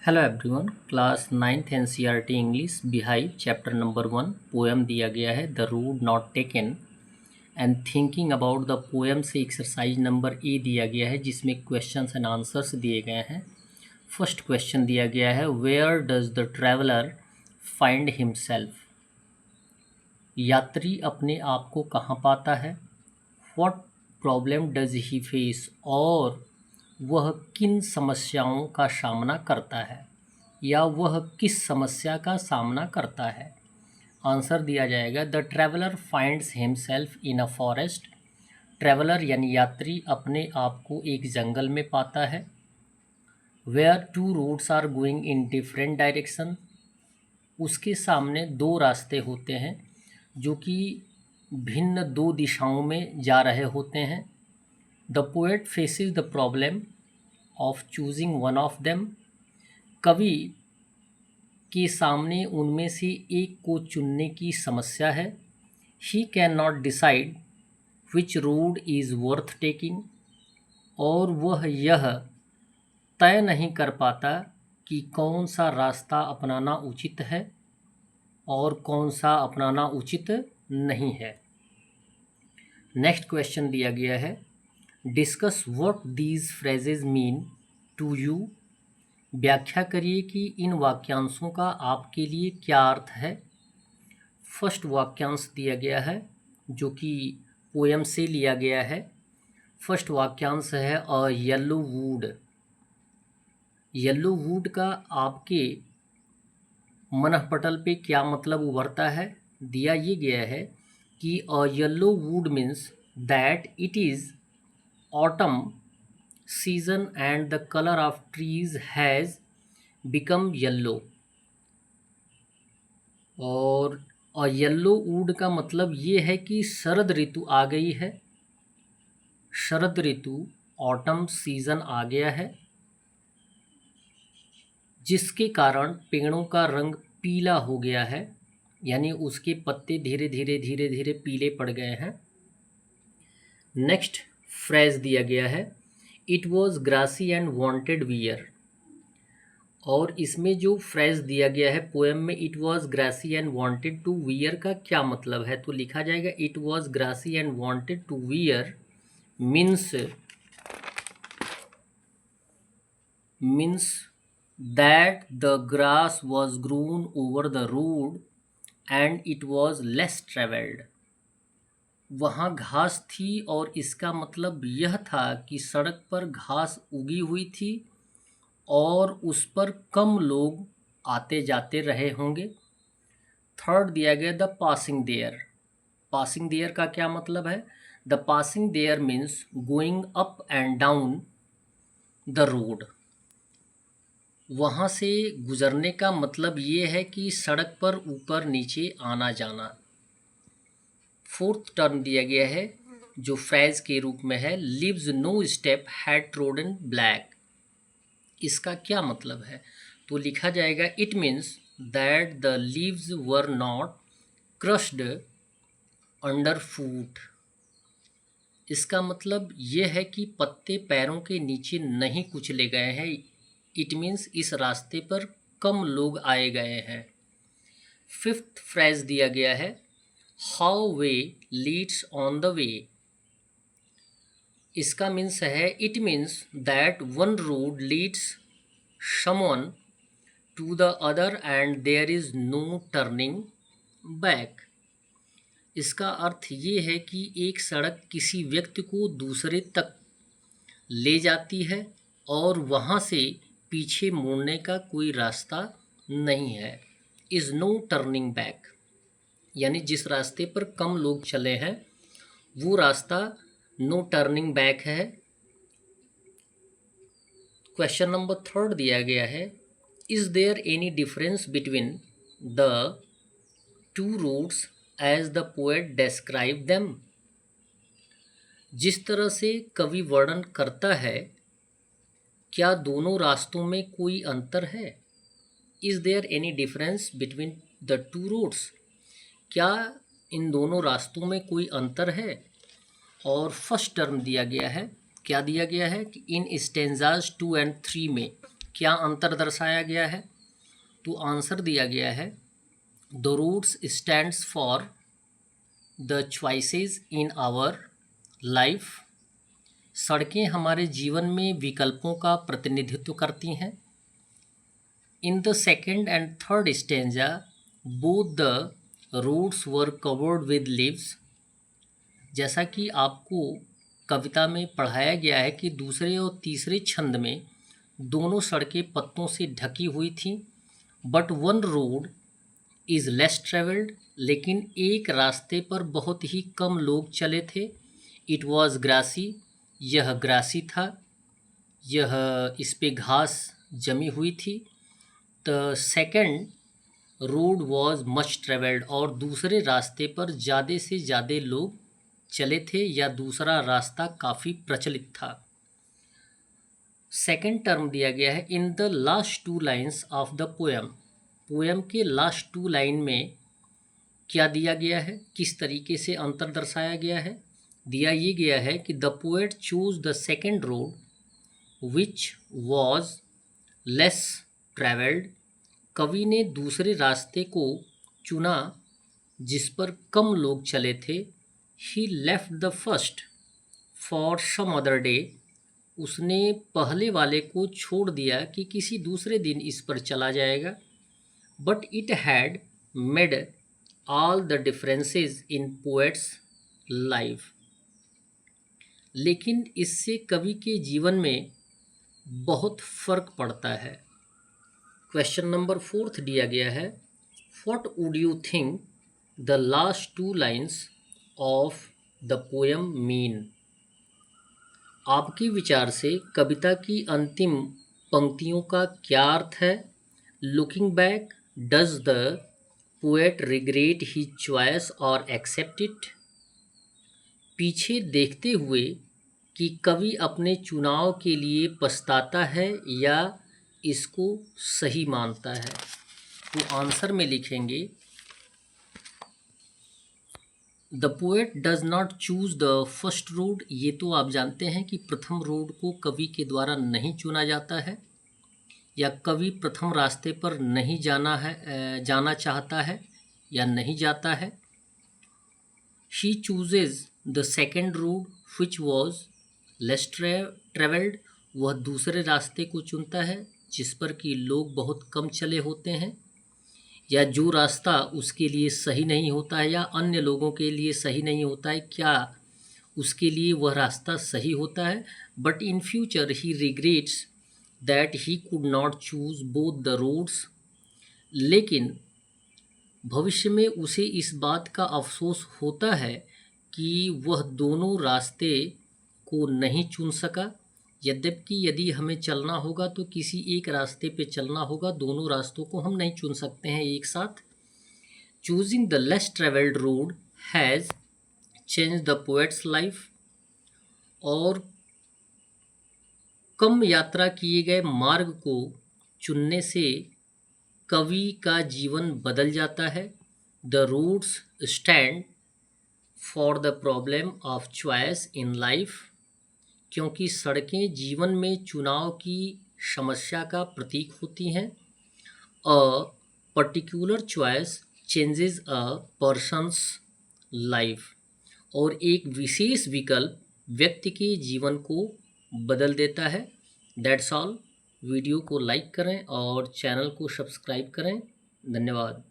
Hello everyone, class 9th NCERT English Beehive chapter number 1 poem दिया गया है the road not taken and thinking about the poem से exercise number A दिया गया है जिसमें क्वेश्चंस एंड आंसर्स दिए गए हैं। फर्स्ट क्वेश्चन दिया गया है where does the traveller find himself. यात्री अपने आप को कहाँ पाता है। What problem does he face, और वह किन समस्याओं का सामना करता है या वह किस समस्या का सामना करता है। आंसर दिया जाएगा the traveller finds himself in a forest. Traveller यानी यात्री अपने आप को एक जंगल में पाता है। Where two roads are going in different direction, उसके सामने दो रास्ते होते हैं जो कि भिन्न दो दिशाओं में जा रहे होते हैं। The poet faces the problem of choosing one of them, कवि के सामने उनमें से एक को चुनने की समस्या है। He can not decide which road is worth taking, और वह यह तय नहीं कर पाता कि कौन सा रास्ता अपनाना उचित है और कौन सा अपनाना उचित नहीं है। नेक्स्ट क्वेश्चन दिया गया है discuss what these phrases mean to you. व्याख्या करिए कि इन वाक्यांशों का आपके लिए क्या अर्थ है। फर्स्ट वाक्यांश दिया गया है जो कि पोएम से लिया गया है। फर्स्ट वाक्यांश है अ येलो वुड। येलो वुड का आपके मनःपटल पे क्या मतलब उभरता है। दिया ये गया है कि a yellow wood means that it is autumn season and the color of trees has become yellow। और येलो वुड का मतलब ये है कि शरद ऋतु आ गई है। शरद ऋतु ऑटम सीजन आ गया है जिसके कारण पेड़ों का रंग पीला हो गया है, यानी उसके पत्ते धीरे धीरे पीले पड़ गए हैं। नेक्स्ट फ्रेज दिया गया है it was grassy and wanted wear. और इसमें जो फ्रेज दिया गया है पोएम में it was grassy and wanted to wear का क्या मतलब है, तो लिखा जाएगा it was grassy and wanted to wear means that the grass was grown over the road and it was less travelled. वहाँ घास थी और इसका मतलब यह था कि सड़क पर घास उगी हुई थी और उस पर कम लोग आते जाते रहे होंगे। थर्ड दिया गया the passing there. Passing there का क्या मतलब है। The passing there means going up and down the road. वहाँ से गुजरने का मतलब ये है कि सड़क पर ऊपर नीचे आना जाना। फोर्थ टर्म दिया गया है जो फ्रेज के रूप में है leaves no step had trodden black. इसका क्या मतलब है, तो लिखा जाएगा it means that the leaves were not crushed under foot. इसका मतलब यह है कि पत्ते पैरों के नीचे नहीं कुचले गए हैं। इट मीन्स इस रास्ते पर कम लोग आए गए हैं। फिफ्थ फ्रेज दिया गया है how way leads on the way. इसका मीन्स है it means that one road leads someone to the other and there is no turning back. इसका अर्थ ये है कि एक सड़क किसी व्यक्ति को दूसरे तक ले जाती है और वहाँ से पीछे मुड़ने का कोई रास्ता नहीं है। इज़ नो टर्निंग बैक, यानी जिस रास्ते पर कम लोग चले हैं वो रास्ता नो टर्निंग बैक है। क्वेश्चन नंबर थर्ड दिया गया है is there any difference between the two roads as the poet describe them. जिस तरह से कवि वर्णन करता है क्या दोनों रास्तों में कोई अंतर है। Is there any difference between the two roads, क्या इन दोनों रास्तों में कोई अंतर है। और फर्स्ट टर्म दिया गया है, क्या दिया गया है कि इन स्टेंजाज 2 and 3 में क्या अंतर दर्शाया गया है? तो आंसर दिया गया है the roads stands for the choices in our life. सड़कें हमारे जीवन में विकल्पों का प्रतिनिधित्व करती हैं। In the second and third stanza both the roads were covered with leaves. जैसा कि आपको कविता में पढ़ाया गया है कि दूसरे और तीसरे छंद में दोनों सड़कें पत्तों से ढकी हुई थीं। But one road is less travelled, लेकिन एक रास्ते पर बहुत ही कम लोग चले थे। इट वॉज ग्रासी, यह ग्रासी था, यह इस पे घास जमी हुई थी। The second road was much travelled, और दूसरे रास्ते पर ज़्यादा से ज़्यादा लोग चले थे या दूसरा रास्ता काफ़ी प्रचलित था। सेकेंड टर्म दिया गया है in the last two lines of the poem. Poem के लास्ट टू लाइन में क्या दिया गया है, किस तरीके से अंतर दर्शाया गया है? दिया ये गया है कि the poet choose the second road which was less travelled. कवि ने दूसरे रास्ते को चुना जिस पर कम लोग चले थे। He left the first for some other day. उसने पहले वाले को छोड़ दिया कि किसी दूसरे दिन इस पर चला जाएगा। But it had made all the differences in poets life. लेकिन इससे कवि के जीवन में बहुत फर्क पड़ता है। क्वेश्चन नंबर 4 दिया गया है what would you think the last two lines of the poem mean. आपके विचार से कविता की अंतिम पंक्तियों का क्या अर्थ है? Looking back, does the poet regret his choice और एक्सेप्ट इट। पीछे देखते हुए कि कवि अपने चुनाव के लिए पछताता है या इसको सही मानता है। तो आंसर में लिखेंगे the poet does not choose the first road. ये तो आप जानते हैं कि प्रथम रोड को कवि के द्वारा नहीं चुना जाता है, या कवि प्रथम रास्ते पर नहीं जाना चाहता है या नहीं जाता है। She chooses the second road which was less travelled. वह दूसरे रास्ते को चुनता है जिस पर कि लोग बहुत कम चले होते हैं, या जो रास्ता उसके लिए सही नहीं होता है या अन्य लोगों के लिए सही नहीं होता है, क्या उसके लिए वह रास्ता सही होता है। But in future he regrets that he could not choose both the roads. लेकिन भविष्य में उसे इस बात का अफसोस होता है कि वह दोनों रास्ते को नहीं चुन सका। यद्यपि यदि हमें चलना होगा तो किसी एक रास्ते पे चलना होगा, दोनों रास्तों को हम नहीं चुन सकते हैं एक साथ। Choosing the less travelled road has change the poets life. और कम यात्रा किए गए मार्ग को चुनने से कवि का जीवन बदल जाता है। The roads stand for the problem of choice in life. क्योंकि सड़कें जीवन में चुनाव की समस्या का प्रतीक होती हैं। A particular choice changes a persons life. और एक विशेष विकल्प व्यक्ति के जीवन को बदल देता है। That's all. वीडियो को लाइक करें और चैनल को सब्सक्राइब करें। धन्यवाद।